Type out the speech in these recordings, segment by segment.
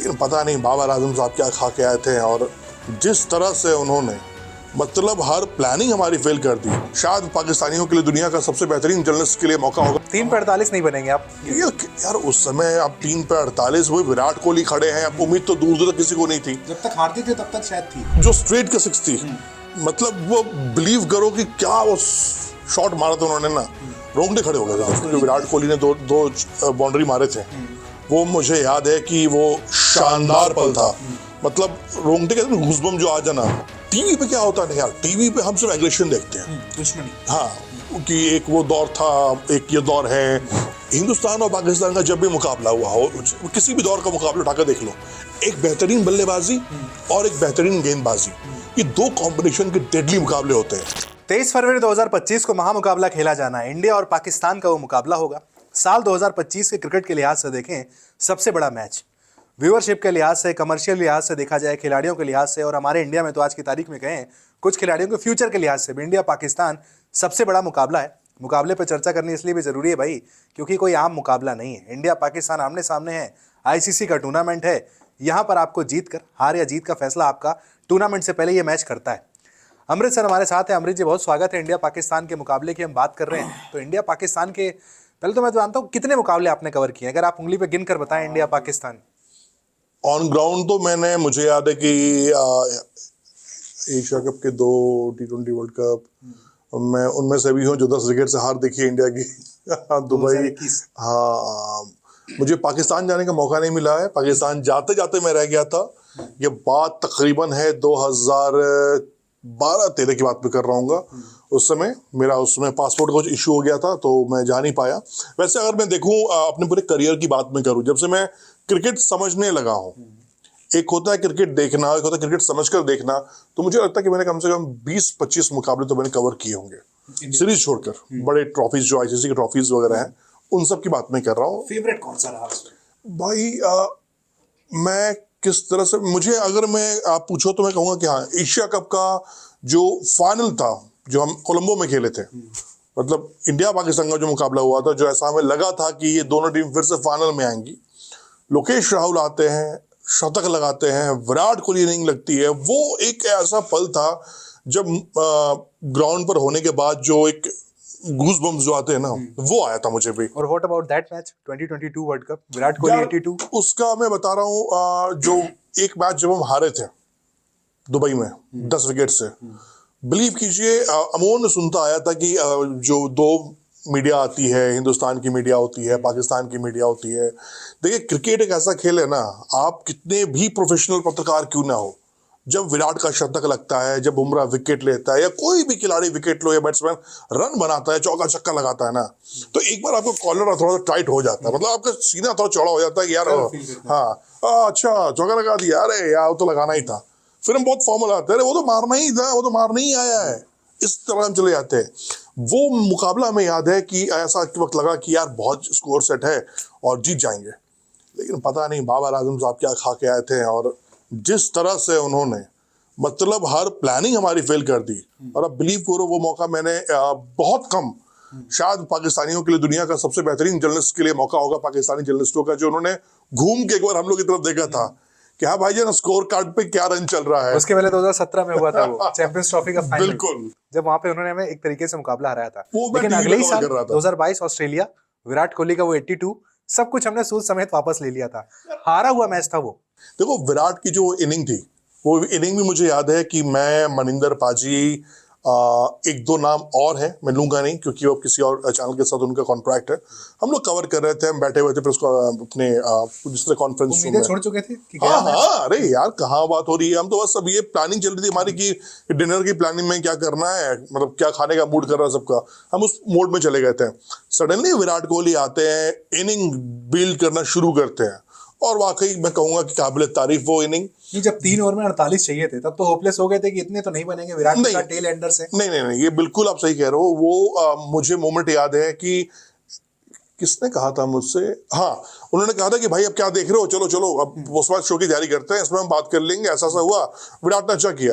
लेकिन पता नहीं बाबर आजम साहब क्या खा के आए थे और जिस तरह से उन्होंने मतलब हर प्लानिंग हमारी फेल कर दी। शायद पाकिस्तानियों के लिए दुनिया का सबसे बेहतरीन जर्नलिस्ट के लिए मौका होगा। 3 पे 48 नहीं बनेंगे आप। यार उस समय अब 3 पे 48 वो विराट कोहली खड़े हैं, अब उम्मीद तो दूर दूर तक किसी को नहीं थी। जब तक हारते थे तब तक शायद थी। जो स्ट्रेट का 6 थी, मतलब वो बिलीव करो कि क्या वो शॉट मारा था उन्होंने ना, रोंगटे खड़े हो गए थे। जो विराट कोहली ने दो बाउंड्री मारे थे, वो मुझे याद है कि वो शानदार पल था। मतलब रोंगटे कहते हैं गूज़बम्प जो आ जाना। टीवी पे क्या होता है यार, टीवी पे हम सिर्फ एग्रेशन देखते हैं, दुश्मनी। हाँ, कि एक वो दौर था, एक ये दौर है। हिंदुस्तान और पाकिस्तान का जब भी मुकाबला हुआ हो, किसी भी दौर का मुकाबला उठाकर देख लो, एक बेहतरीन बल्लेबाजी और एक बेहतरीन गेंदबाजी, ये दो कॉम्बिनेशन के डेडली मुकाबले होते हैं। 23 फरवरी 2025 को महामुकाबला खेला जाना है। इंडिया और पाकिस्तान का वो मुकाबला होगा। साल 2025 के क्रिकेट के लिहाज से देखें, सबसे बड़ा मैच, व्यूअरशिप के लिहाज से, कमर्शियल लिहाज से देखा जाए, खिलाड़ियों के लिहाज से, और हमारे इंडिया में तो आज की तारीख में कहें कुछ खिलाड़ियों के फ्यूचर के लिहाज से भी इंडिया पाकिस्तान सबसे बड़ा मुकाबला है। मुकाबले पर चर्चा करनी इसलिए भी जरूरी है भाई, क्योंकि कोई आम मुकाबला नहीं है। इंडिया पाकिस्तान आमने सामने है, आईसीसी का टूर्नामेंट है। यहाँ पर आपको जीत कर, हार या जीत का फैसला आपका टूर्नामेंट से पहले ये मैच करता है। अमृत सर हमारे साथ है। अमृत जी, बहुत स्वागत है। इंडिया पाकिस्तान के मुकाबले की हम बात कर रहे हैं, तो इंडिया पाकिस्तान के पहले तो मैं जानता हूँ कितने मुकाबले आपने कवर किए, अगर आप उंगली पे गिन कर बताएं इंडिया पाकिस्तान। ऑन ग्राउंड तो मैंने, मुझे याद है कि एशिया कप के 2 T20 वर्ल्ड कप, मैं उनमें से भी हूँ जो 10 विकेट से हार देखी है इंडिया की। दुबई, हाँ, मुझे पाकिस्तान जाने का मौका नहीं मिला है। पाकिस्तान जाते जाते मैं रह गया था। ये बात तकरीबन है 2012-13 की बात भी कर रहा हूँ। उस समय मेरा पासपोर्ट का कुछ इशू हो गया था, तो मैं जा नहीं पाया। वैसे अगर मैं देखूं अपने पूरे करियर की बात में करूं, जब से मैं क्रिकेट समझने लगा हूं, एक होता है क्रिकेट देखना, एक होता है क्रिकेट समझकर देखना, तो मुझे लगता है कि मैंने कम से कम 20-25 मुकाबले तो मैंने कवर किए होंगे, सीरीज छोड़कर। बड़े ट्रॉफीज जो आईसीसी की ट्रॉफीज वगैरह हैं, उन सब की बात मैं कर रहा हूँ। फेवरेट कौन सा रहा भाई? मैं किस तरह से, मुझे अगर मैं आप पूछो तो मैं कहूँगा कि हाँ, एशिया कप का जो फाइनल था, जो हम कोलंबो में खेले थे, मतलब इंडिया पाकिस्तान का जो मुकाबला हुआ था, जो ऐसा हमें लगा था कि ये दोनों टीम फिर से फाइनल में आएंगी। लोकेश राहुल आते हैं, शतक लगाते हैं, विराट कोहली इनिंग लगती है। वो एक ऐसा पल था जब ग्राउंड पर होने के बाद जो एक गूज़बम्प्स जो आते हैं ना, वो आया था मुझे भी। और what about that match 2022 world cup, Virat Kohli 82? उसका मैं बता रहा हूँ, जो एक मैच जब हम हारे थे दुबई में 10 विकेट से, बिलीव कीजिए, अमोन सुनता आया था कि जो 2 मीडिया आती है, हिंदुस्तान की मीडिया होती है, पाकिस्तान की मीडिया होती है। देखिए, क्रिकेट एक ऐसा खेल है ना, आप कितने भी प्रोफेशनल पत्रकार क्यों ना हो, जब विराट का शतक लगता है, जब बुमराह विकेट लेता है, या कोई भी खिलाड़ी विकेट लो या बैट्समैन रन बनाता है, चौका छक्का लगाता है ना, तो एक बार आपको कॉलर थोड़ा सा टाइट हो जाता है, मतलब आपका सीना थोड़ा चौड़ा हो जाता है कि यार हाँ, अच्छा चौका लगा दिया, अरे यार वो तो लगाना ही था। फिर हम बहुत फॉर्मल आते हैं, वो तो मारना ही था, वो तो मारना ही आया है, इस तरह हम चले जाते हैं। वो मुकाबला में याद है कि ऐसा वक्त लगा कि यार बहुत स्कोर सेट है और जीत जाएंगे, लेकिन पता नहीं बाबर आजम साहब क्या खा के आए थे और जिस तरह से उन्होंने मतलब हर प्लानिंग हमारी फेल कर दी। और अब बिलीव करो, वो मौका मैंने बहुत कम, शायद पाकिस्तानियों के लिए दुनिया का सबसे बेहतरीन जर्नलिस्ट के लिए मौका होगा, पाकिस्तानी जर्नलिस्टों का, जो उन्होंने घूम के एक बार हम लोग की तरफ देखा था कि हाँ भाई, स्कोर कार्ड पे क्या रन चल रहा है। उसके पहले 2017 में हुआ था वो चैंपियंस ट्रॉफी का फाइनल, बिल्कुल, जब वहां पे उन्होंने हमें एक तरीके से मुकाबला हराया था। लेकिन अगले ही साल 2022 ऑस्ट्रेलिया, विराट कोहली का वो 82, सब कुछ हमने सूद समेत वापस ले लिया था। हारा हुआ मैच था वो। देखो, विराट की जो इनिंग थी, वो इनिंग भी मुझे याद है कि मैं, मनिंदर पाजी, 1-2 नाम और हैं, मैं लूंगा नहीं क्योंकि वो किसी और चैनल के साथ उनका कॉन्ट्रैक्ट है। हम लोग कवर कर रहे थे, हम बैठे हुए थे, फिर उसको अपने जिस तरह कॉन्फ्रेंस रूम में छोड़ चुके थे कि हाँ, अरे यार कहाँ बात हो रही है, हम तो बस अब ये प्लानिंग चल रही थी हमारी कि डिनर की प्लानिंग में क्या करना है, मतलब क्या खाने का मूड कर रहा है सबका, हम उस मोड में चले गए थे। सडनली विराट कोहली आते हैं, इनिंग बिल्ड करना शुरू करते हैं, और वाकई मैं कहूंगा कि काबिल तारीफ वो इनिंग। जब 3 ओवर में 48 चाहिए थे, तब तो होपलेस हो गए थे कि इतने तो नहीं बनेंगे विराट का टेल एंडर से। नहीं, ये बिल्कुल आप सही कह रहे हो। वो मुझे मोमेंट याद है कि किसने कहा था मुझसे, हाँ, उन्होंने कहा था कि भाई अब क्या देख रहे हो, चलो चलो अब उस बात शो की तैयारी करते हैं, इसमें हम बात कर लेंगे, ऐसा हुआ। विराट ने अच्छा किया,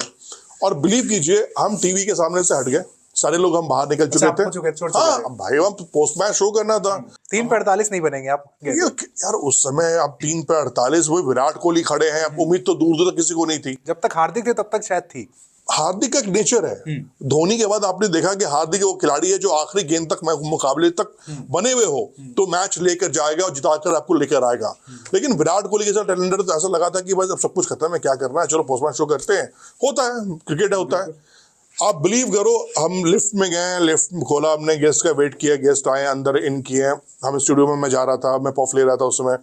और बिलीव कीजिए हम टीवी के सामने से हट गए, सारे लोग हम बाहर निकल चुके आप थे। छोड़ चुके हाँ थे। भाई, हम पोस्ट मैच शो करना था। 3 पे 48 नहीं बनेंगे आप। यार उस समय आप 3 पे 48, वो विराट कोहली खड़े हैं, अब उम्मीद तो दूर दूर तक किसी को नहीं थी। जब तक हार्दिक थे तब तक शायद थी। हार्दिक का एक नेचर है। धोनी के बाद आपने देखा कि हार्दिक वो खिलाड़ी है जो आखिरी गेंद तक मुकाबले तक बने हुए हो तो मैच लेकर जाएगा और जिताकर आपको लेकर आएगा। लेकिन विराट कोहली के साथ टैलेंटर तो ऐसा लगा था कि बस अब सब कुछ खत्म है, क्या करना है, चलो पोस्ट मैच शो करते हैं। होता है, क्रिकेट होता है। आप बिलीव करो, हम लिफ्ट में गए, लिफ्ट खोला, हमने गेस्ट का वेट किया, गेस्ट आए, अंदर इन किए, हम स्टूडियो में, मैं जा रहा था, मैं पॉफ ले रहा था उस समय।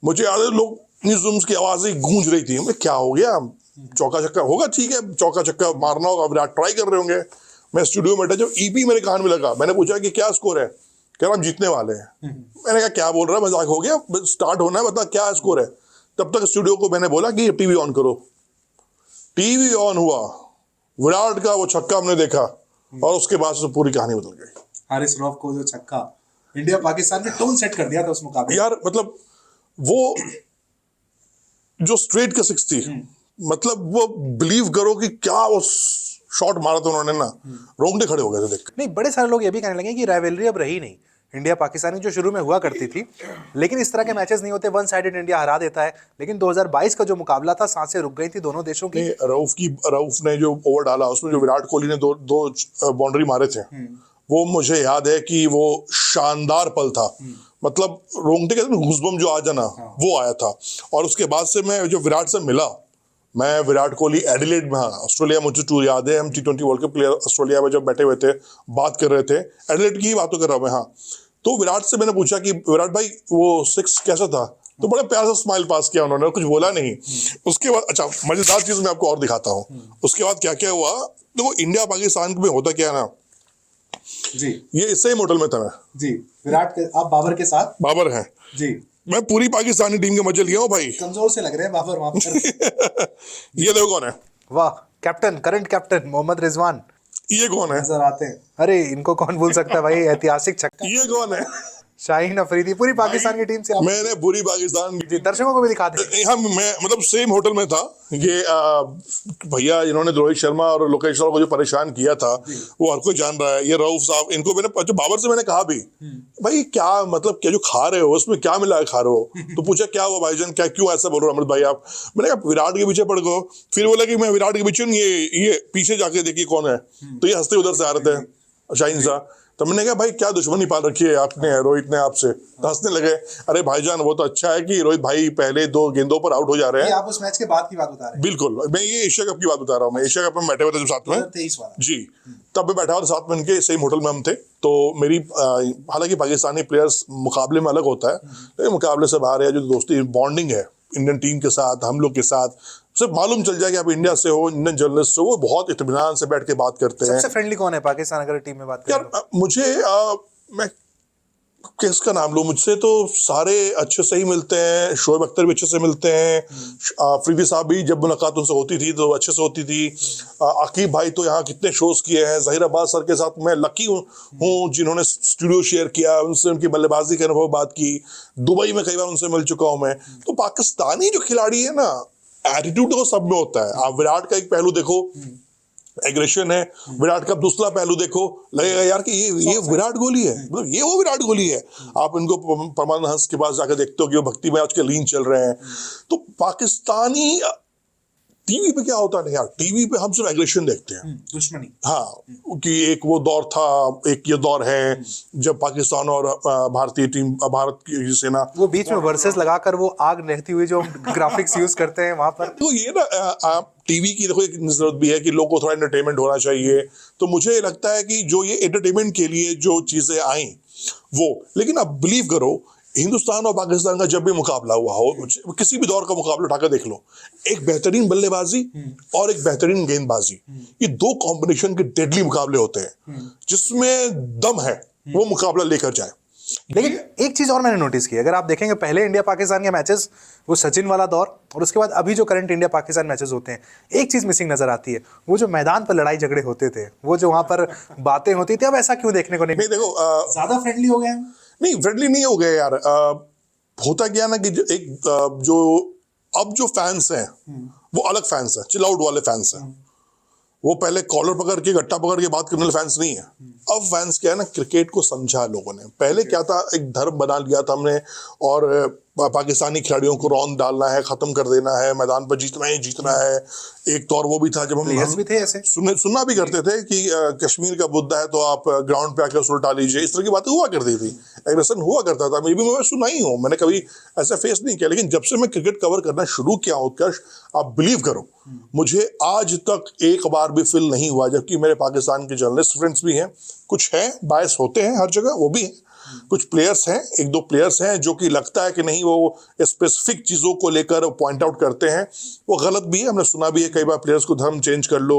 मुझे याद है लोग न्यूज़ की आवाजें गूंज रही थी, क्या हो गया, चौका छक्का होगा, ठीक है चौका छक्का मारना होगा, विराट ट्राई कर रहे होंगे। मैं स्टूडियो में बैठा, जब ईपी मेरे कान में लगा, मैंने पूछा कि क्या स्कोर है, कह रहा हम जीतने वाले हैं। मैंने कहा क्या बोल रहा है, मजाक हो गया, स्टार्ट होना है, बता क्या स्कोर है। तब तक स्टूडियो को मैंने बोला कि टीवी ऑन करो। टीवी ऑन हुआ, विराट का वो छक्का हमने देखा और उसके बाद से पूरी कहानी बदल गई। हारिस रऊफ को जो छक्का, इंडिया पाकिस्तान ने टोन सेट कर दिया था उस मुकाबले। यार मतलब वो जो स्ट्रेट का 6 थी, मतलब वो बिलीव करो कि क्या वो शॉट मारा था उन्होंने ना, रोंगटे खड़े हो गए थे देख। नहीं, बड़े सारे लोग ये भी कहने लगे कि राइवलरी अब रही नहीं इंडिया पाकिस्तान जो शुरू में हुआ करती थी, लेकिन इस तरह के मैचेस नहीं होते, वन साइडेड इंडिया हरा देता है। लेकिन 2022 का जो मुकाबला था, सांसें रुक गई थी दोनों देशों की। रऊफ ने जो ओवर डाला उसमें जो विराट कोहली ने दो बाउंड्री मारे थे, वो मुझे याद है कि वो शानदार पल था। मतलब रोंगटे कहते हैं गूज़बम्प जो आ जाना, वो आया था। और उसके बाद से मैं जो विराट से मिला, मैं विराट कोहली एडिलेड में, हाँ ऑस्ट्रेलिया, मुझे टूर याद है, हम T20 world cup player Australia में जब बैठे हुए थे, बात कर रहे थे, एडिलेड की ही बातों कर रहा हूँ मैं। हाँ, तो विराट से मैंने पूछा कि विराट भाई वो 6 कैसा था, तो बड़ा प्यार से स्माइल पास किया उन्होंने, कुछ बोला नहीं। उसके बाद अच्छा मजेदार चीज मैं आपको और दिखाता हूँ, उसके बाद क्या क्या हुआ। देखो इंडिया पाकिस्तान में होता क्या है ना जी, ये सेम होटल में था मैं जी, विराट के आप बाबर के साथ, बाबर है जी, मैं पूरी पाकिस्तानी टीम के मजे लिया हूँ भाई। कमजोर से लग रहे हैं बाबर वहां पर। ये देखो कौन है, वाह, captain, current captain Mohammad Rizwan ये कौन है, नजर आते हैं। अरे इनको कौन भूल सकता है भाई, ऐतिहासिक छक्का। ये कौन है, शाहीन अफरीदी, पूरी पाकिस्तान की टीम से आप, मैंने पूरी पाकिस्तान जी, दर्शकों को भी दिखा दें। हाँ मैं मतलब सेम होटल में था। ये भैया इन्होंने रोहित शर्मा और लोकेश शर्मा को जो परेशान किया था वो हर कोई जान रहा है। ये रऊफ साहब, इनको मैंने जो बाबर से मैंने कहा भी, भाई क्या मतलब क्या जो खा रहे हो उसमें क्या मिला है खा रहे हो, तो पूछा क्या हुआ भाईजान, क्या क्यों ऐसा बोल रहे हो अमृत भाई आप। मैंने कहा विराट के पीछे पड़ गए। फिर बोला कि मैं विराट के पीछे नहीं, ये पीछे जाके देखिए कौन है, तो ये हंसते उधर से आ रहे थे शाहीन साहब। तो मैंने कहा भाई क्या दुश्मनी पाल रखी है आपने रोहित ने आपसे, तो हंसने लगे। अरे भाईजान वो तो अच्छा है कि रोहित भाई पहले 2 गेंदों पर आउट हो जा रहे हैं। आप उस मैच के बाद की बात बता रहे हैं? बिल्कुल, मैं ये एशिया कप की बात बता रहा हूँ। मैं एशिया कप में बैठे हुए थे जब साथ में 2023 वाला, जी, तब मैं बैठा और साथ में इनके सेम होटल में हम थे। तो मेरी हालांकि पाकिस्तानी प्लेयर्स मुकाबले में अलग होता है, लेकिन मुकाबले से बाहर है जो दोस्ती बॉन्डिंग है इंडियन टीम के साथ, हम लोग के साथ, सिर्फ मालूम चल जाए कि आप इंडिया से हो, इंडियन जर्नलिस्ट हो, वो बहुत इत्मीनान से बैठ के बात करते हैं। सबसे फ्रेंडली कौन है पाकिस्तान अगर टीम में बात करें? यार मुझे मैं किसका नाम लूं, मुझसे तो सारे अच्छे से ही मिलते हैं। शोएब अख्तर भी अच्छे से मिलते हैं, अफरीदी साहब भी जब मुलाकात उनसे होती थी तो अच्छे से होती थी। अकीब भाई तो यहाँ कितने शोज किए हैं। ज़हीर अब्बास सर के साथ मैं लकी हूँ जिन्होंने स्टूडियो शेयर किया, उनसे उनकी बल्लेबाजी के अनुभव बात की। दुबई में कई बार उनसे मिल चुका हूँ मैं। तो पाकिस्तानी जो खिलाड़ी है ना, एटीट्यूड तो सब में होता है। आप विराट का एक पहलू देखो, एग्रेशन है, विराट का दूसरा पहलू देखो, लगेगा यार कि ये विराट कोहली है, मतलब ये वो विराट कोहली है। आप इनको परमानंद हंस के पास जाकर देखते हो कि वो भक्ति में आज के लीन चल रहे हैं। तो पाकिस्तानी टीवी पे क्या होता है यार, टीवी पे हम सिर्फ एग्रेशन देखते हैं, दुश्मनी। हाँ, कि एक वो दौर था, एक ये दौर है जब पाकिस्तान और भारतीय टीम, भारत की सेना, वो बीच में वर्सेस लगाकर वो आग रहती हुई जो ग्राफिक्स यूज करते हैं वहां पर। तो ये ना टीवी की देखो एक जरूरत भी है कि लोगों को थोड़ा एंटरटेनमेंट होना चाहिए। तो मुझे लगता है कि जो ये एंटरटेनमेंट के लिए जो चीजें आई वो, लेकिन आप बिलीव करो हिंदुस्तान और पाकिस्तान का जब भी मुकाबला हुआ हो, किसी भी दौर का मुकाबला उठाकर देख लो, एक बेहतरीन बल्लेबाजी और एक बेहतरीन गेंदबाजी, ये 2 कॉम्बिनेशन के डेडली मुकाबले होते हैं जिसमें दम है वो मुकाबला लेकर जाए। लेकिन एक चीज और मैंने नोटिस की, अगर आप देखेंगे पहले इंडिया पाकिस्तान के मैचेस, वो सचिन वाला दौर, और उसके बाद अभी जो करंट इंडिया पाकिस्तान मैचेस होते हैं, एक चीज मिसिंग नजर आती है, वो जो मैदान पर लड़ाई झगड़े होते थे, वो जो वहां पर बातें होती थी, अब ऐसा क्यों देखने को नहीं? देखो ज्यादा फ्रेंडली हो गए हैं? नहीं, फ्रेंडली नहीं हो गए यार। होता क्या ना कि जो अब जो फैंस हैं वो अलग फैंस हैं, चिल आउट वाले फैंस हैं। वो पहले कॉलर पकड़ के गट्टा पकड़ के बात करने वाले फैंस नहीं है। अब फैंस क्या है ना, क्रिकेट को समझा लोगों ने। पहले क्या था, एक धर्म बना लिया था हमने, और पाकिस्तानी खिलाड़ियों को रौंद डालना है, खत्म कर देना है, मैदान पर जीतना ही जीतना है। एक दौर वो भी था जब हम भी थे ऐसे सुनना भी करते थे कि कश्मीर का मुद्दा है तो आप ग्राउंड पे आकर उसे उल्टा लीजिए, इस तरह की बातें हुआ करती थी, एग्रेशन हुआ करता था। मैं सुना ही हूँ, मैंने कभी ऐसा फेस नहीं किया। लेकिन जब से मैं क्रिकेट कवर करना शुरू किया हूँ उत्कर्ष, आप बिलीव करो, मुझे आज तक एक बार भी फील नहीं हुआ, जबकि मेरे पाकिस्तान के जर्नलिस्ट फ्रेंड्स भी हैं, कुछ हैं बायस होते हैं हर जगह, वो भी हैं, कुछ प्लेयर्स हैं, एक दो प्लेयर्स हैं जो कि लगता है कि नहीं वो स्पेसिफिक चीजों को लेकर पॉइंट आउट करते हैं, वो गलत भी है। हमने सुना भी है कई बार प्लेयर्स को धर्म चेंज कर लो,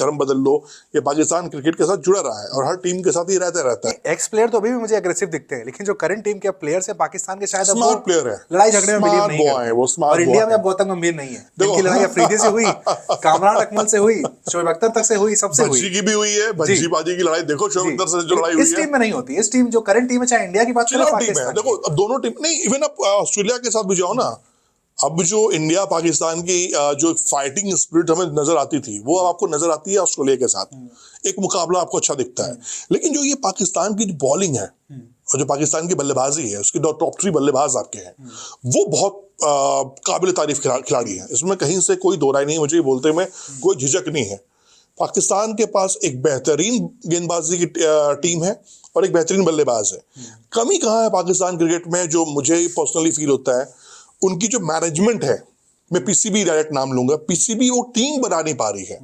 धर्म बदल लो। ये पाकिस्तान क्रिकेट के साथ जुड़ा रहा है और हर टीम के साथ ही रहता है। एक्स प्लेयर तो अभी भी मुझे एग्रेसिव दिखते हैं, लेकिन जो करंट टीम के प्लेयर्स है पाकिस्तान के, शायद स्मार्ट प्लेयर है, लड़ाई झगड़े में बिलीव नहीं करते। वो स्मार्ट और इंडिया में अब गौतम गंभीर नहीं है, जिनकी लड़ाई अफरीदी से हुई, कामरान अकमल से हुई, शोएब अख्तर तक से हुई, सबसे हुई। भज्जी की भी हुई है, भज्जी बाजी की लड़ाई देखो, शोएब अख्तर से जो लड़ाई हुई है, इस टीम में नहीं होती। इस टीम जो करंट टीम है, चाहे इंडिया की बात करें, टीम है, देखो अब दोनों टीम नहीं, इवन आप ऑस्ट्रेलिया के साथ भी जाओ ना, अब जो इंडिया पाकिस्तान की जो फाइटिंग स्पिरिट हमें नजर आती थी, वो अब आपको नजर आती है ऑस्ट्रेलिया के साथ। एक मुकाबला आपको अच्छा दिखता है। लेकिन जो ये पाकिस्तान की जो बॉलिंग है और जो पाकिस्तान की बल्लेबाजी है, उसकी टॉप 3 बल्लेबाज आपके हैं, वो बहुत काबिल तारीफ खिलाड़ी है, इसमें कहीं से कोई दो राय नहीं, मुझे बोलते में कोई झिझक नहीं है। पाकिस्तान के पास एक बेहतरीन गेंदबाजी की टीम है और एक बेहतरीन बल्लेबाज है। कमी कहाँ है पाकिस्तान क्रिकेट में, जो मुझे पर्सनली फील होता है, उनकी जो मैनेजमेंट है, मैं पीसीबी डायरेक्ट नाम लूंगा, पीसीबी वो टीम बना नहीं पा रही है।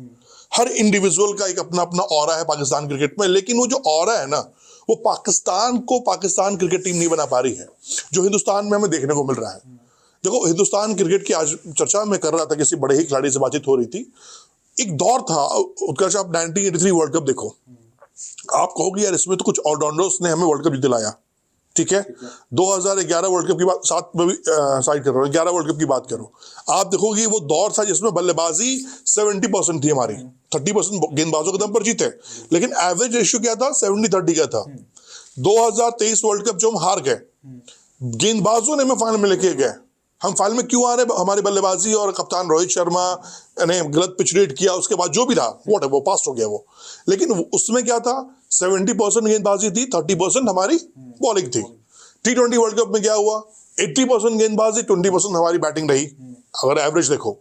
हर इंडिविजुअल का एक अपना अपना ऑरा है पाकिस्तान क्रिकेट में, लेकिन वो जो ऑरा है ना, वो पाकिस्तान को पाकिस्तान क्रिकेट टीम नहीं बना पा रही है, जो हिंदुस्तान में हमें देखने को मिल रहा है। देखो, हिंदुस्तान क्रिकेट की आज चर्चा मैं कर रहा था, किसी बड़े ही खिलाड़ी से बातचीत हो रही थी। एक दौर था, उत्कर्ष आप 1983 वर्ल्ड कप देखो, आप कहोगे यार इसमें तो कुछ ऑलराउंडर्स ने हमें वर्ल्ड कप दिलाया, ठीक है। 2011 वर्ल्ड कप की बात, 7 में भी साइड कर रहा हूँ, 11 वर्ल्ड कप की बात करो, आप देखोगे वो दौर था जिसमें बल्लेबाजी 70% थी हमारी, 30% गेंदबाजों के दम पर जीते, लेकिन एवरेज रेशियो क्या था, 70-30 का था। 2023 वर्ल्ड कप जो हम हार गए, गेंदबाजों ने हमें फाइनल में लेके गए। हम फाइनल में क्यों आ रहे, हमारी बल्लेबाजी और कप्तान रोहित शर्मा ने गलत पिच रेट किया, उसके बाद जो भी था वो पास हो गया वो। लेकिन उसमें क्या था, 70% गेंदबाजी थी, 30% हमारी बॉलिंग थी। T20 वर्ल्ड कप में क्या हुआ, 80% गेंदबाजी, 20% हमारी बैटिंग रही। अगर एवरेज देखो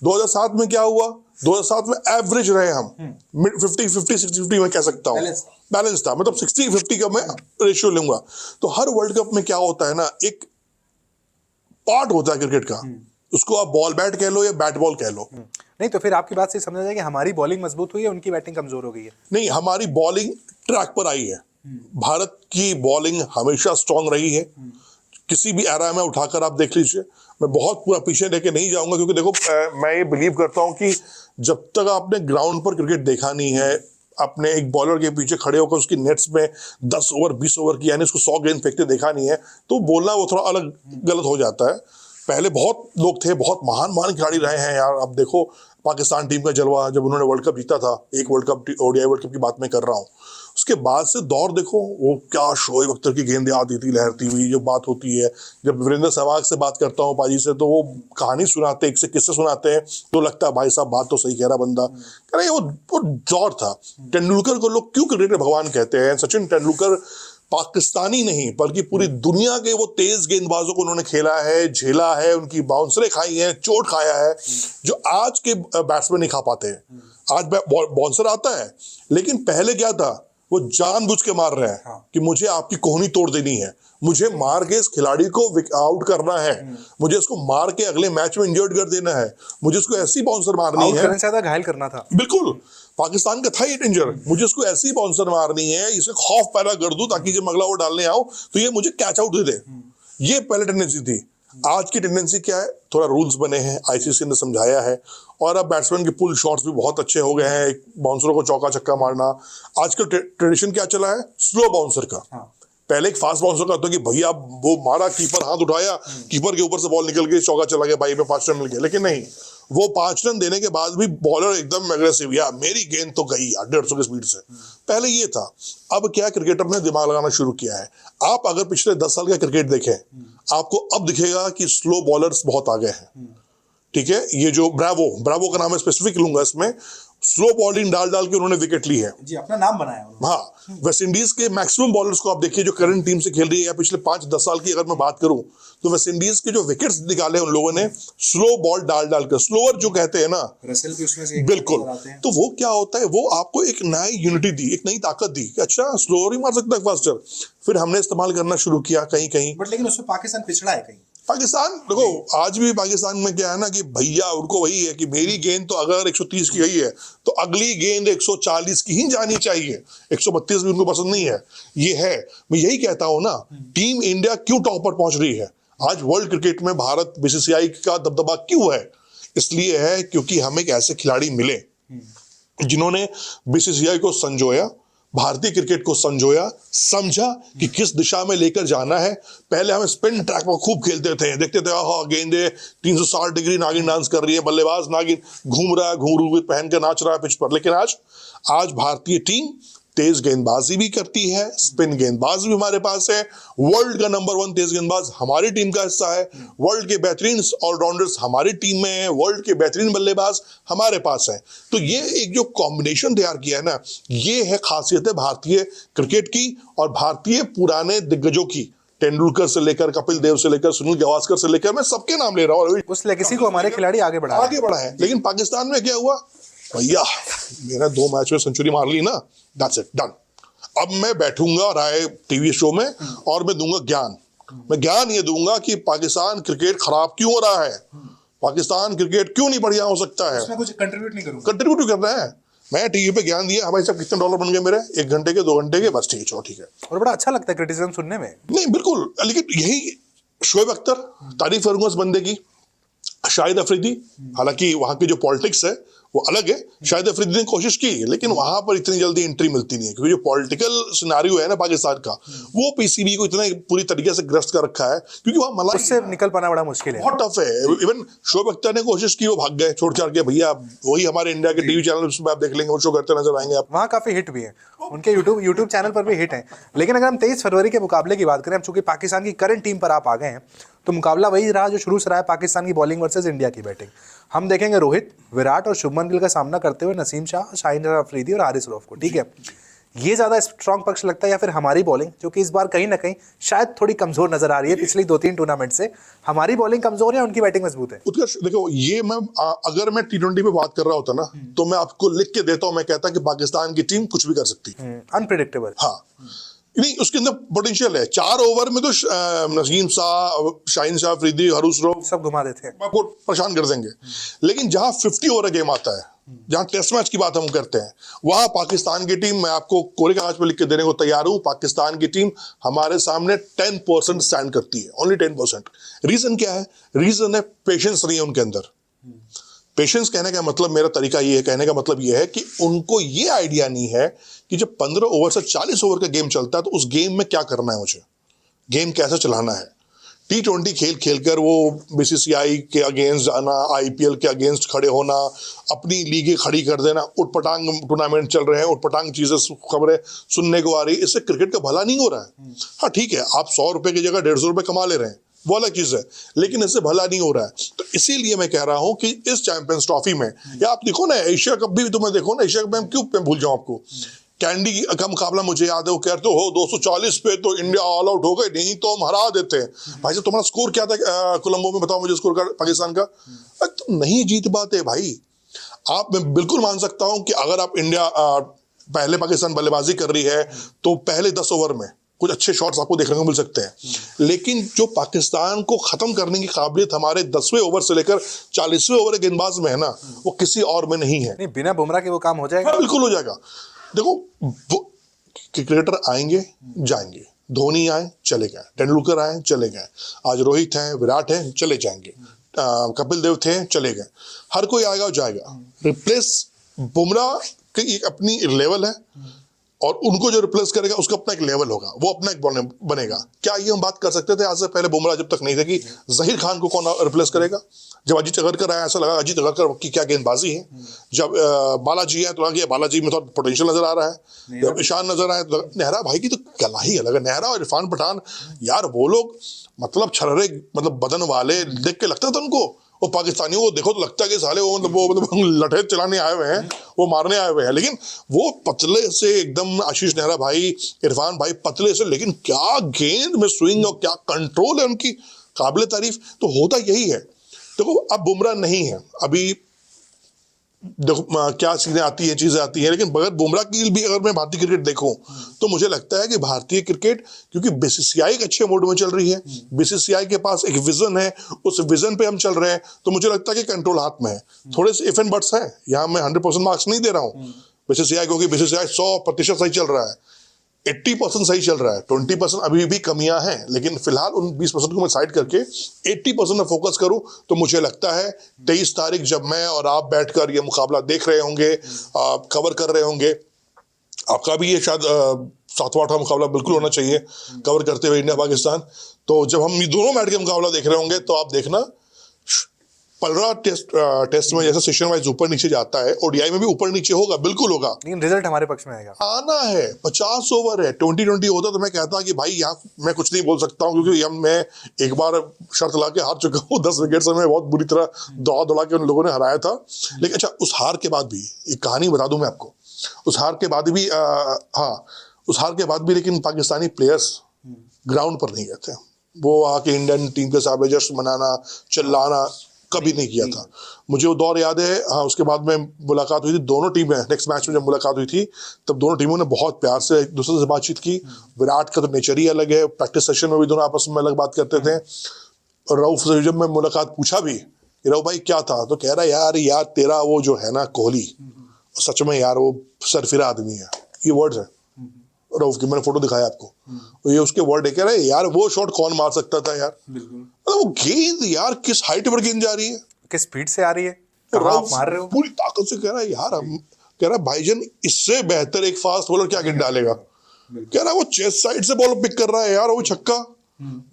2007 में क्या हुआ, 2007 में एवरेज रहे हम, 50-50 में कह सकता हूँ, बैलेंस था, मतलब 60-50 का मैं रेशियो लूंगा। तो हर वर्ल्ड कप में क्या होता है ना, एक पार्ट होता है क्रिकेट का, उसको आप बॉल बैट कह लो या बैट बॉल कह लो। नहीं तो फिर आपकी बात से समझा जाए कि हमारी बॉलिंग मजबूत हुई है, उनकी बैटिंग कमजोर हो गई है। नहीं, हमारी बॉलिंग ट्रैक पर आई है। भारत की बॉलिंग हमेशा स्ट्रांग रही है, किसी भी एरा में उठाकर आप देख लीजिए। मैं बहुत पूरा पीछे लेके नहीं जाऊंगा, क्योंकि देखो मैं ये बिलीव करता हूं कि जब तक आपने ग्राउंड पर क्रिकेट देखा नहीं है, अपने एक बॉलर के पीछे खड़े होकर उसकी नेट्स में 10 ओवर 20 ओवर की, यानी उसको 100 गेंद फेंकते देखा नहीं है, तो बोलना वो थोड़ा अलग गलत हो जाता है। पहले बहुत लोग थे, बहुत महान खिलाड़ी रहे हैं यार। अब देखो पाकिस्तान टीम का जलवा, जब उन्होंने वर्ल्ड कप जीता था, एक world cup ODI world cup की बात मैं कर रहा हूँ, उसके बाद से दौर देखो, वो क्या शोएब अख्तर की गेंदें आती थी लहरती हुई, जो बात होती है। जब वीरेंद्र सहवाग से बात करता हूँ पाजी से, तो वो कहानी सुनाते, एक से किस्से सुनाते हैं, तो लगता है भाई साहब बात तो सही कह रहा बंदा। अरे वो दौर था। तेंदुलकर को लोग क्यों क्रिकेट में भगवान कहते हैं, सचिन तेंदुलकर पाकिस्तानी नहीं बल्कि पूरी दुनिया के वो तेज गेंदबाजों को उन्होंने खेला है, झेला है, उनकी बाउंसरें खाई हैं, चोट खाया है, जो आज के बैट्समैन नहीं खा पाते हैं। आज बाउंसर आता है, लेकिन पहले क्या था, वो जानबूझ के मार रहे हैं कि मुझे आपकी कोहनी तोड़ देनी है, मुझे मार के इस खिलाड़ी को आउट करना है, मुझे इसको मार के अगले मैच में इंजर्ड कर देना है, मुझे इसको ऐसी बाउंसर मारनी है, घायल करना था। बिल्कुल, पाकिस्तान का था ये डेंजर, मुझे इसको ऐसी बाउंसर मारनी है, इसे खौफ पैदा कर दूं ताकि जब अगला ओवर डालने आओ तो ये मुझे कैच आउट दे दे। ये पहले टेंडेंसी थी। आज की टेंडेंसी क्या है, थोड़ा रूल्स बने हैं, आईसीसी ने समझाया है, और अब बैट्समैन के पुल शॉट्स भी बहुत अच्छे हो गए हैं, बाउंसरों को चौका छक्का मारना। आजकल ट्रेडिशन क्या चला है, स्लो बाउंसर का। पहले एक फास्ट बाउंसर का होता कि भैया वो मारा, कीपर हाथ उठाया, कीपर के ऊपर से बॉल निकल गई, चौका चला गया, भाई में 5 रन मिल गया। लेकिन नहीं, वो 5 रन देने के बाद भी बॉलर एकदम एग्रेसिव, या मेरी गेंद तो गई 150 की स्पीड से। पहले ये था। अब क्या क्रिकेटर ने दिमाग लगाना शुरू किया है। आप अगर पिछले 10 साल का क्रिकेट देखें, आपको अब दिखेगा कि स्लो बॉलर्स बहुत आगे हैं। ठीक है, ये जो ब्रावो का नाम है, स्पेसिफिक लूंगा इसमें, स्लो बॉलिंग डाल डाल के उन्होंने विकेट ली है। जी, अपना नाम बनाया उन्होंने। हाँ, वेस्ट इंडीज के मैक्सिमम बॉलर्स को आप देखिए जो करंट टीम से खेल रही है या पिछले 5-10 साल की अगर मैं बात करूं तो वेस्ट इंडीज के जो विकेट्स निकाले उन लोगों ने स्लो बॉल डाल डाल कर, स्लोअर जो कहते हैं ना, रसेल भी उसमें से एक बिल्कुल। नजर आते हैं। तो वो क्या होता है, वो आपको एक नई यूनिटी दी, एक नई ताकत दी कि अच्छा स्लोअर ही मार सकता है फास्टर। फिर हमने इस्तेमाल करना शुरू किया कहीं कहीं। बट लेकिन उसमें पाकिस्तान पिछड़ा है कहीं। पाकिस्तान देखो, आज भी पाकिस्तान में क्या है ना कि भैया उनको वही है कि मेरी गेंद तो अगर 130 की गई है तो अगली गेंद 140 की ही जानी चाहिए, 132 भी उनको पसंद नहीं है। ये है, मैं यही कहता हूं ना, टीम इंडिया क्यों टॉप पर पहुंच रही है आज वर्ल्ड क्रिकेट में, भारत बीसीसीआई का दबदबा क्यों है? इसलिए है क्योंकि हमें एक ऐसे खिलाड़ी मिले जिन्होंने बीसीसीआई को संजोया, भारतीय क्रिकेट को संजोया, समझा कि किस दिशा में लेकर जाना है। पहले हम स्पिन ट्रैक पर खूब खेलते थे, देखते थे गेंदे 360 डिग्री नागिन डांस कर रही है, बल्लेबाज नागिन घूम रहा है, घुंघरू पहन के नाच रहा है पिच पर। लेकिन आज भारतीय टीम तेज गेंदबाजी भी करती है, स्पिन गेंदबाज भी हमारे पास है, वर्ल्ड का नंबर 1 तेज गेंदबाज हमारी टीम का हिस्सा है, वर्ल्ड के बेहतरीन ऑलराउंडर्स हमारी टीम में है, वर्ल्ड के बेहतरीन बल्लेबाज हमारे पास है। तो ये एक जो कॉम्बिनेशन तैयार किया है ना, ये है खासियत है भारतीय क्रिकेट की और भारतीय पुराने दिग्गजों की। तेंदुलकर से लेकर कपिल देव से लेकर सुनील गावस्कर से लेकर, मैं सबके नाम ले रहा हूँ, उस लेगेसी को हमारे खिलाड़ी आगे बढ़ा है। लेकिन पाकिस्तान में क्या हुआ, भैया मेरा 2 मैच में सेंचुरी मार ली ना, दैट्स इट, डन। अब मैं बैठूंगा राय टीवी शो में और मैं दूंगा ज्ञान। मैं ज्ञान ये दूंगा कि पाकिस्तान क्रिकेट खराब क्यों हो रहा है, पाकिस्तान क्रिकेट क्यों नहीं बढ़िया हो सकता है। उसमें कुछ कंट्रीब्यूट नहीं करूंगा, कंट्रीब्यूट करना है। मैं टीवी पे ज्ञान दिया, भाई साहब कितने डॉलर बन गए मेरे, 1 घंटे के 2 घंटे के, बस ठीक है, चलो ठीक है। और बड़ा अच्छा लगता है क्रिटिसिज्म सुनने में। नहीं बिल्कुल, लेकिन यही शोएब अख्तर, तारीफ करूंगा इस बंदे की, शाहिद अफरीदी, हालांकि वहां की जो पॉलिटिक्स है वो अलग है, शाहिद अफरीदी ने कोशिश की लेकिन वहां पर इतनी जल्दी एंट्री मिलती नहीं है क्योंकि जो पॉलिटिकल सिनेरियो है ना पाकिस्तान का, वो पीसीबी को इतना पूरी तरीके से ग्रस्त कर रखा है क्योंकि वहां मलाई उससे निकल पाना बड़ा मुश्किल है, बहुत टफ है। इवन शोएब अख्तर ने कोशिश की, वो भाग गए छोड़ छाड़ के, भैया वही हमारे इंडिया के टीवी चैनल पे आप देख लेंगे, वो शो करते नजर आएंगे आप। वहाँ काफी हिट भी है, उनके यूट्यूब चैनल पर भी हिट है। लेकिन अगर हम 23 फरवरी के मुकाबले की बात करें, चूंकि पाकिस्तान की करंट टीम पर आप आ गए हैं, तो मुकाबला वही रहा जो शुरू से रहा है, पाकिस्तान की बॉलिंग वर्सेस इंडिया की बैटिंग। हम देखेंगे रोहित, विराट और शुभमन गिल का सामना करते हुए नसीम शाह, शाहिन अफरीदी और हारिस रऊफ को। ठीक है, ये ज्यादा स्ट्रॉन्ग पक्ष लगता है या फिर हमारी बॉलिंग, जो कि इस बार कहीं ना कहीं शायद थोड़ी कमजोर नजर आ रही है? पिछली 2-3 टूर्नामेंट से हमारी बॉलिंग कमजोर है, उनकी बैटिंग मजबूत है। उत्कर्ष देखो, ये मैं अगर मैं T20 पे बात कर रहा होता ना तो मैं आपको लिख के देता हूं, मैं कहता कि पाकिस्तान की टीम कुछ भी कर सकती है, अनप्रिडिक्टेबल। हाँ नहीं, उसके अंदर पोटेंशियल है। 4 ओवर में तो नसीम शाह, शाहिन शाह अफरीदी, हारिस रऊफ सब घुमा देते हैं, आपको परेशान कर देंगे। लेकिन जहां 50 ओवर गेम आता है, जहां टेस्ट मैच की बात हम करते हैं, वहां पाकिस्तान की टीम, मैं आपको कोरे कागज पे लिख के देने को तैयार हूं, पाकिस्तान की टीम हमारे सामने 10% स्टैंड करती है, ओनली 10%। रीजन क्या है? रीजन है पेशेंस नहीं है उनके अंदर। पेशेंस कहने का मतलब, मेरा तरीका ये है कहने का मतलब ये है कि उनको ये आइडिया नहीं है कि जब 15 ओवर से 40 ओवर का गेम चलता है तो उस गेम में क्या करना है, मुझे गेम कैसे चलाना है। T20 खेल कर वो बीसीसीआई के अगेंस्ट जाना, IPL के अगेंस्ट खड़े होना, अपनी लीगें खड़ी कर देना, उटपटांग टूर्नामेंट चल रहे हैं, उटपटांग चीजें खबरें सुनने को आ रही है, इससे क्रिकेट का भला नहीं हो रहा है। हाँ ठीक है, आप 100 रुपए की जगह 150 रुपए कमा ले रहे हैं, वो अलग चीज है, लेकिन इससे भला नहीं हो रहा है। तो इसीलिए मैं कह रहा हूं कि इस चैंपियंस ट्रॉफी में, या आप देखो ना एशिया कप भी तुम्हें देखो ना, एशिया कप में क्यों भूल जाऊं आपको, कैंडी का मुकाबला मुझे याद है, वो कहते हो 240 पे तो इंडिया ऑल आउट हो गए, नहीं तो हम हरा देते हैं। भाई साहब तुम्हारा स्कोर क्या था कोलंबो में, बताओ मुझे स्कोर का पाकिस्तान का। तो नहीं जीत पाते भाई आप। मैं बिल्कुल मान सकता हूं कि अगर आप इंडिया पहले पाकिस्तान बल्लेबाजी कर रही है तो पहले 10 ओवर में कुछ अच्छे शॉट्स आपको देखने को मिल सकते हैं, लेकिन जो पाकिस्तान को खत्म करने की काबिलियत हमारे 10वें ओवर से लेकर 40वें ओवर के गेंदबाज में है ना, वो किसी और में नहीं है। नहीं, बिना बुमराह के वो काम हो जाएगा? बिल्कुल हो जाएगा। देखो क्रिकेटर आएंगे जाएंगे, धोनी आए चले गए, तेंदुलकर आए चले गए, आज रोहित हैं, विराट हैं, चले जाएंगे, कपिल देव थे चले गए, हर कोई आएगा और जाएगा। रिप्लेस बुमराह की एक अपनी लेवल है और उनको जो रिप्लेस करेगा उसका अपना एक लेवल होगा, वो अपना एक बनेगा। क्या ये हम बात कर सकते थे आज से पहले बुमराह जब तक नहीं थे कि जहीर खान को कौन रिप्लेस करेगा? जब अजीत अगरकर आया ऐसा लगा अजीत अगरकर की क्या गेंदबाजी है। जब बालाजी है तो लगा बालाजी में तो पोटेंशियल नजर आ रहा है। जब ईशान नजर आए तो नेहरा भाई की तो कला ही अलग है। नेहरा और इरफान पठान यार वो लोग मतलब छर्रे मतलब बदन वाले, देख के लगता था उनको, वो पाकिस्तानियों को देखो तो लगता है कि साले वो मतलब लठे चलाने आए हुए हैं वो मारने आए हुए हैं, लेकिन वो पतले से एकदम आशीष नेहरा भाई, इरफान भाई पतले से, लेकिन क्या गेंद में स्विंग और क्या कंट्रोल है उनकी, काबिल तारीफ। तो होता यही है। देखो अब बुमराह नहीं है, अभी देखो क्या चीजें आती है, चीजें आती हैं, लेकिन बगैर बुमराह की भी अगर मैं भारतीय क्रिकेट देखूं तो मुझे लगता है कि भारतीय क्रिकेट, क्योंकि बीसीसीआई एक अच्छे मोड में चल रही है, बीसीसीआई के पास एक विजन है, उस विजन पे हम चल रहे हैं, तो मुझे लगता है कि कंट्रोल हाथ में है। थोड़े से इफ एंड बट्स हैं, यहाँ मैं 100% मार्क्स नहीं दे रहा हूँ बीसीसीआई, क्योंकि बीसीसीआई 100% सही चल रहा है, 80% सही चल रहा है, 20% अभी भी कमियां हैं, लेकिन फिलहाल उन 20% को मैं साइड करके 80% में फोकस करूं तो मुझे लगता है 23 तारीख जब मैं और आप बैठकर ये मुकाबला देख रहे होंगे, कवर कर रहे होंगे, आपका भी ये शायद 7वां 8वां मुकाबला बिल्कुल होना चाहिए कवर करते हुए इंडिया पाकिस्तान। तो जब हम ये दोनों मैच के मुकाबला देख रहे होंगे तो आप देखना पलरा टेस्ट में जैसा सेशन वाइज ऊपर नीचे जाता है, ओडीआई में भी ऊपर नीचे होगा, बिल्कुल होगा, लेकिन रिजल्ट हमारे पक्ष में आएगा। आना है। 50 ओवर है, 2020 होता तो मैं कहता कि भाई यहाँ मैं कुछ नहीं बोल सकता हूँ, क्योंकि मैं एक बार शर्त ला के हार चुका हूँ 10 विकेट से, मैं बहुत बुरी तरह दौड़ा के उन लोगों ने हराया था। लेकिन अच्छा, उस हार के बाद भी एक कहानी बता दूं मैं आपको, उस हार के बाद भी उस हार के बाद भी लेकिन पाकिस्तानी प्लेयर्स ग्राउंड पर नहीं गए थे। वो आके इंडियन टीम के साथ जश्न मनाना, चिल्लाना कभी नहीं किया था। मुझे वो दौर याद है। हाँ, उसके बाद में मुलाकात हुई थी दोनों टीमें, नेक्स्ट मैच में जब मुलाकात हुई थी तब दोनों टीमों ने बहुत प्यार से एक दूसरे से बातचीत की। विराट का तो नेचर ही अलग है, प्रैक्टिस सेशन में भी दोनों आपस में अलग बात करते थे। और रऊफ से जब मैं मुलाकात पूछा भी कि रऊफ भाई क्या था, तो कह रहा यार तेरा वो जो है ना कोहली, सच में यार वो सरफिरा आदमी है, ये वर्ड्स है रऊफ की, मैंने फोटो दिखाया आपको, ये उसके वर्ड है। कह रहे यार वो शॉट कौन मार सकता था यार, मतलब वो गेंद यार किस हाइट पर गेंद जा रही है, किस स्पीड से आ रही है, कहाँ आप मार रहे हो, पूरी ताकत से। कह रहा है यार हम, कह रहा भाईजान इससे बेहतर एक फास्ट बॉलर क्या गिन डालेगा। कह रहा वो चेस्ट साइड से बॉल पिक कर रहा है यार, वो छक्का,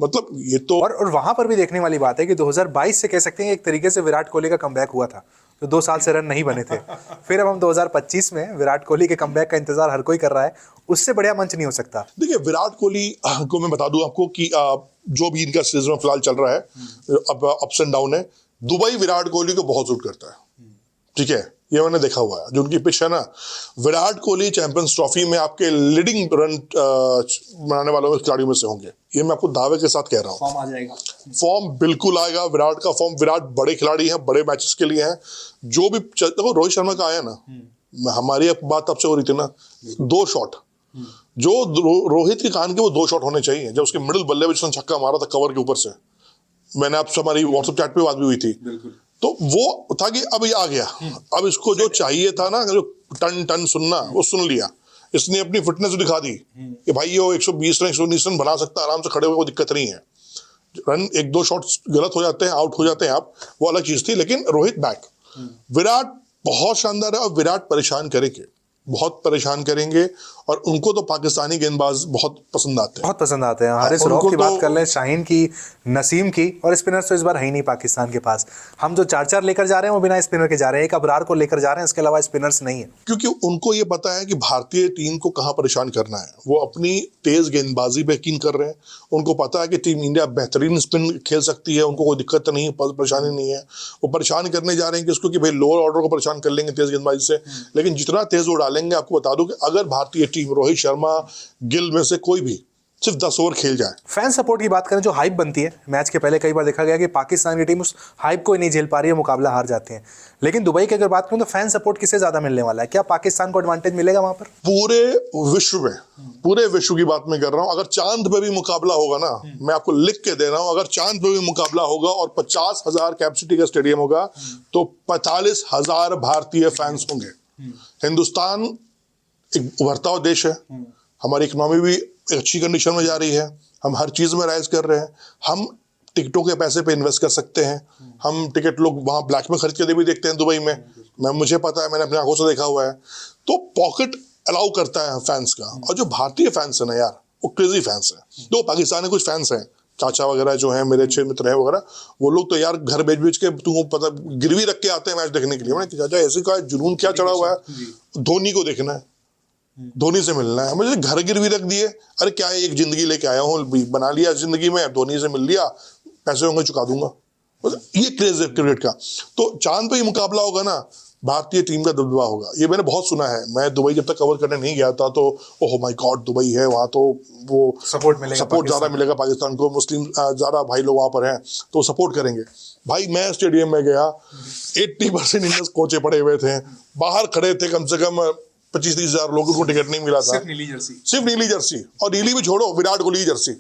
मतलब ये तो। और वहां पर भी देखने वाली बात है कि 2022 से कह सकते हैं एक तरीके से विराट कोहली का कमबैक हुआ था, तो 2 साल से रन नहीं बने थे। फिर अब हम 2025 में विराट कोहली के कमबैक का इंतजार हर कोई कर रहा है, उससे बढ़िया मंच नहीं हो सकता। देखिए विराट कोहली को मैं बता दूं आपको कि जो भी इनका सीजन फिलहाल चल रहा है, अब अप्स एंड डाउन है, दुबई विराट कोहली को बहुत सूट करता है, ठीक है, ये मैंने देखा हुआ है। जो उनकी पिच है ना, विराट कोहली चैंपियंस ट्रॉफी में आपके लीडिंग रन बनाने वालों में खिलाड़ियों में से होंगे, ये मैं आपको दावे के साथ कह रहा हूँ। फॉर्म आ जाएगा, फॉर्म बिल्कुल आएगा विराट का फॉर्म। विराट बड़े खिलाड़ी हैं, बड़े मैचेस के लिए हैं, जो भी देखो रोहित शर्मा का आया ना, हमारी बात आपसे हो रही थी ना, 2 शॉट जो रोहित के कान के, वो 2 शॉट होने चाहिए। जब उसके मिडिल बल्ले में जिसने छक्का मारा था कवर के ऊपर से, मैंने आपसे हमारी व्हाट्सएप चैट पे बात भी हुई थी, तो वो था कि अब ये आ गया, अब इसको जो चाहिए था ना, जो टन सुनना, वो सुन लिया। इसने अपनी फिटनेस दिखा दी कि भाई ये 120 रन 119 रन बना सकता है आराम से खड़े हुए, कोई दिक्कत नहीं है। रन 1-2 शॉट गलत हो जाते हैं, आउट हो जाते हैं आप, वो अलग चीज थी, लेकिन रोहित बैक, विराट बहुत शानदार है। और विराट परेशान करेंगे, बहुत परेशान करेंगे, और उनको तो पाकिस्तानी गेंदबाज बहुत पसंद आते हैं, बहुत पसंद आते हैं। हारिस रऊफ की बात कर लें, शाहीन की, नसीम की, और स्पिनर्स तो इस बार है ही नहीं पाकिस्तान के पास। हम जो 4-4 लेकर जा रहे हैं वो बिना स्पिनर के जा रहे हैं, एक अबरार को लेकर जा रहे हैं, इसके अलावा स्पिनर्स नहीं है, क्योंकि उनको ये पता है कि भारतीय टीम को कहाँ परेशान करना है। वो अपनी तेज गेंदबाजी पे यकीन कर रहे हैं, उनको पता है कि टीम इंडिया बेहतरीन स्पिन खेल सकती है, उनको कोई दिक्कत नहीं, परेशानी नहीं है। वो परेशान करने जा रहे हैं किसको, कि भाई लोअर ऑर्डर को परेशान कर लेंगे तेज गेंदबाजी से, लेकिन जितना तेज वो डालेंगे, आपको बता दूं कि अगर भारतीय टीम रोहित शर्मा, गिल में से कोई भी सिर्फ 10 ओवर खेल जाए। फैन सपोर्ट की बात करें, जो हाइप बनती है मैच के पहले, कई बार देखा गया कि पाकिस्तान की टीम उस हाइप को ही नहीं झेल पा रही है, मुकाबला हार जाते हैं। लेकिन दुबई की अगर बात करूं तो फैन सपोर्ट किससे ज्यादा मिलने वाला है, क्या पाकिस्तान को एडवांटेज मिलेगा वहां पर? पूरे विश्व की बात मैं कर रहा हूं। अगर चांद पे भी मुकाबला होगा ना, मैं आपको लिख के दे रहा हूं, अगर चांद पे भी मुकाबला होगा और 50,000 कैपेसिटी का स्टेडियम होगा, तो 45,000 भारतीय फैंस होंगे। हिंदुस्तान एक उभरता हुआ देश है, हमारी इकोनॉमी भी एक अच्छी कंडीशन में जा रही है, हम हर चीज में राइज कर रहे हैं, हम टिकटों के पैसे पे इन्वेस्ट कर सकते हैं, हम टिकट लोग वहां ब्लैक में खरीद के भी देखते हैं दुबई में, मुझे पता है, मैंने अपनी आंखों से देखा हुआ है। तो पॉकेट अलाउ करता है फैंस का। और जो भारतीय फैंस है ना यार, वो क्रेजी फैंस है। तो पाकिस्तान में कुछ फैंस हैं, चाचा वगैरह जो हैं, मेरे अच्छे मित्र हैं वगैरह, वो लोग तो यार घर बेच के तुमको पता गिरवी रख के आते हैं मैच देखने के लिए। मैंने चाचा ऐसे का जुनून क्या चढ़ा हुआ है, धोनी को देखना है, धोनी से मिलना है, मुझे घर गिरवी रख दिए। अरे क्या है, एक जिंदगी लेके आया हूँ, बना लिया जिंदगी में, धोनी से मिल लिया, पैसे होंगे चुका दूंगा। ये क्रेज है क्रिकेट का। तो चांद पे ही मुकाबला होगा ना, भारतीय टीम का दबदबा होगा। ये मैंने बहुत सुना है। मैं दुबई जब तक कवर करने नहीं गया था तो ओह माय गॉड दुबई है, वहाँ तो वो सपोर्ट ज्यादा मिलेगा पाकिस्तान को, मुस्लिम ज्यादा भाई लोग वहाँ पर हैं तो सपोर्ट करेंगे। भाई मैं स्टेडियम में गया, 80% इंडियंस कोचे पड़े हुए थे, बाहर खड़े थे कम से कम 25-30 हजार लोगों को टिकट नहीं मिला था, सिर्फ नीली जर्सी। और नीली भी छोड़ो, विराट कोहली की जर्सी,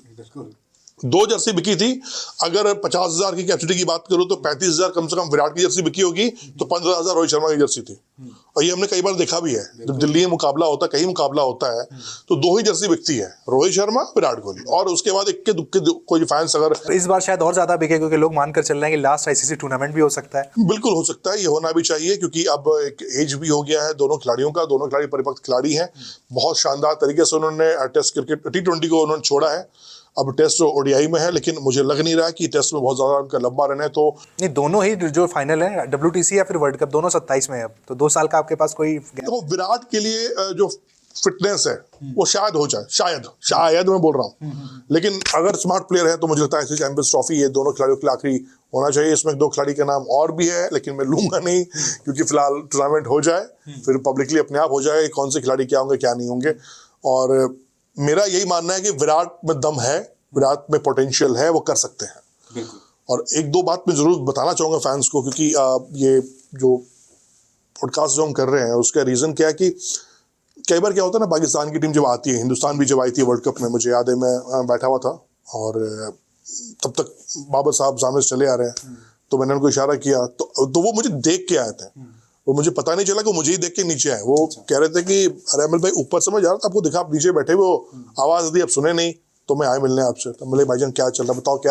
2 जर्सी बिकी थी। अगर 50,000 की कैपेसिटी की बात करूं तो 35,000 कम से कम विराट की जर्सी बिकी होगी, तो 15,000 रोहित शर्मा की जर्सी थी। और ये हमने कई बार देखा भी है, जब दिल्ली में मुकाबला होता है, कहीं मुकाबला होता है तो 2 ही जर्सी बिकती है, रोहित शर्मा विराट कोहली, और उसके बाद इक्के दुक्के कोई फैंस अगर इस बार शायद और ज्यादा बिके क्योंकि लोग मानकर चल रहे हैं कि लास्ट आईसीसी टूर्नामेंट भी हो सकता है। बिल्कुल हो सकता है, ये होना भी चाहिए क्योंकि अब एक एज भी हो गया है दोनों खिलाड़ियों का, दोनों खिलाड़ी परिपक्व खिलाड़ी हैं। बहुत शानदार तरीके से उन्होंने टेस्ट क्रिकेट T20 को उन्होंने छोड़ा है, अब टेस्ट ओडीआई में है, लेकिन मुझे लग नहीं रहा कि टेस्ट में बहुत ज्यादा उनका लंबा रन है। तो नहीं, दोनों ही जो फाइनल है WTC या फिर वर्ल्ड कप, दोनों 27 में है, अब तो 2 साल का आपके पास कोई तो विराट के लिए जो फिटनेस है वो शायद हो जाए, शायद मैं बोल रहा हूँ, लेकिन अगर स्मार्ट प्लेयर है तो मुझे लगता है चैंपियंस ट्रॉफी ये दोनों खिलाड़ियों के लिए आखिरी होना चाहिए। इसमें 2 खिलाड़ी का नाम और भी है, लेकिन मैं लूंगा नहीं क्योंकि फिलहाल टूर्नामेंट हो जाए, फिर पब्लिकली अपने आप हो जाए कौन से खिलाड़ी क्या होंगे क्या नहीं होंगे। और मेरा यही मानना है कि विराट में दम है, विराट में पोटेंशियल है, वो कर सकते हैं। और 1-2 बात मैं जरूर बताना चाहूंगा फैंस को, क्योंकि ये जो पॉडकास्ट जो हम कर रहे हैं उसका रीजन क्या है कि कई बार क्या होता है ना, पाकिस्तान की टीम जब आती है, हिंदुस्तान भी जब आई थी वर्ल्ड कप में, मुझे याद है मैं बैठा हुआ था और तब तक बाबर साहब सामने से चले आ रहे हैं, तो मैंने उनको इशारा किया तो वो मुझे देख के आए थे। वो मुझे पता नहीं चला कि मुझे ही देख के नीचे आए। वो कह रहे थे कि अरे अमल भाई ऊपर से मैं जा रहा था, आपको दिखा आप नीचे बैठे, वो आवाज दी, आप सुने नहीं, तो मैं आए मिलने आपसे। तो बोले भाईजान क्या चल रहा है, बताओ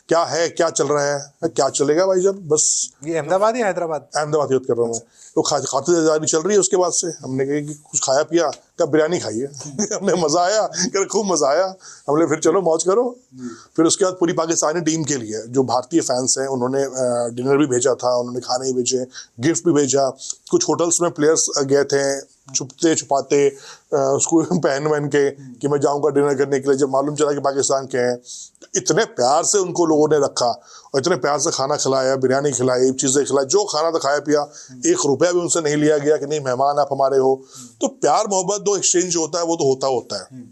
क्या है, क्या चल रहा है। क्या चलेगा भाईजान, बस ये अहमदाबाद या हैदराबाद? अहमदाबाद की बात कर रहा हूँ मैं। तो खातिरदारी चल रही है उसके बाद से। हमने कहा कि कुछ खाया पिया, क्या बिरयानी खाई है हमने मजा आया, कर खूब मजा आया। हमने फिर चलो मौज करो। फिर उसके बाद पूरी पाकिस्तानी टीम के लिए जो भारतीय फैंस हैं उन्होंने डिनर भी भेजा था, उन्होंने खाने भी भेजे, गिफ्ट भी भेजा। कुछ होटल्स में प्लेयर्स गए थे छुपते छुपाते उसको पहन के कि मैं जाऊंगा डिनर करने के लिए, जब मालूम चला कि पाकिस्तान के हैं। इतने प्यार से उनको लोगों ने रखा और इतने प्यार से खाना खिलाया, बिरयानी खिलाई, चीज़ें खिलाई, जो खाना था खाया पिया। 1 रुपया भी उनसे नहीं लिया गया कि नहीं मेहमान आप हमारे हो। तो प्यार मोहब्बत जो एक्सचेंज होता है वो तो होता है।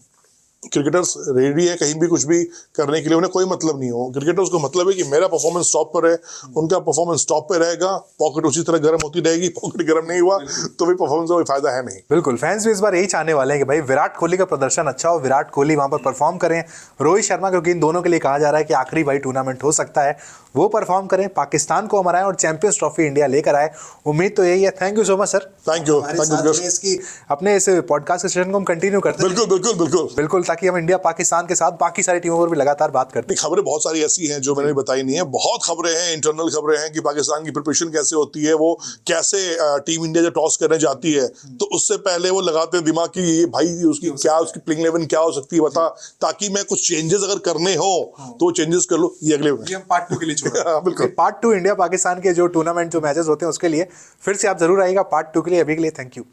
क्रिकेटर्स रेडी है कहीं भी कुछ भी करने के लिए, उन्हें कोई मतलब नहीं हो। क्रिकेटर्स को मतलब है कि मेरा परफॉर्मेंस टॉप पर है, उनका परफॉर्मेंस टॉप पे रहेगा, पॉकेट उसी तरह गर्म होती रहेगी। पॉकेट गर्म नहीं हुआ तो भी परफॉर्मेंस का कोई फायदा है नहीं। बिल्कुल, फैंस भी इस बार यही चाहने वाले हैं कि भाई विराट कोहली का प्रदर्शन अच्छा हो, विराट कोहली वहां पर परफॉर्म करें, रोहित शर्मा, क्योंकि इन दोनों के लिए कहा जा रहा है कि आखिरी भाई टूर्नामेंट हो सकता है, वो परफॉर्म करें, पाकिस्तान को हराएं और चैंपियंस ट्रॉफी इंडिया लेकर आए। उम्मीद तो यही है। Thank you so much sir. Thank you. इसकी अपने इस पॉडकास्ट सेशन को हम कंटिन्यू करते हैं। बिल्कुल, ताकि हम इंडिया पाकिस्तान के साथ बाकी सारी टीमों पर भी लगातार बात करते हैं। खबरें बहुत सारी ऐसी हैं जो मैंने बताई नहीं है। बहुत खबरें हैं, इंटरनल खबरें हैं कि पाकिस्तान की प्रिपरेशन कैसे होती है, वो कैसे टीम इंडिया जब टॉस करने जाती है तो उससे पहले वो लगाते हैं दिमाग की ये भाई उसकी प्लेइंग 11 क्या हो सकती है बता, ताकि मैं कुछ चेंजेस अगर करने हो तो चेंजेस कर लो। ये अगले हम पार्ट 2 के लिए छोड़ बिल्कुल पार्ट 2 इंडिया पाकिस्तान के जो टूर्नामेंट जो मैचेस होते हैं उसके लिए फिर से आप जरूर आइएगा पार्ट 2 के लिए। अभी के लिए थैंक यू।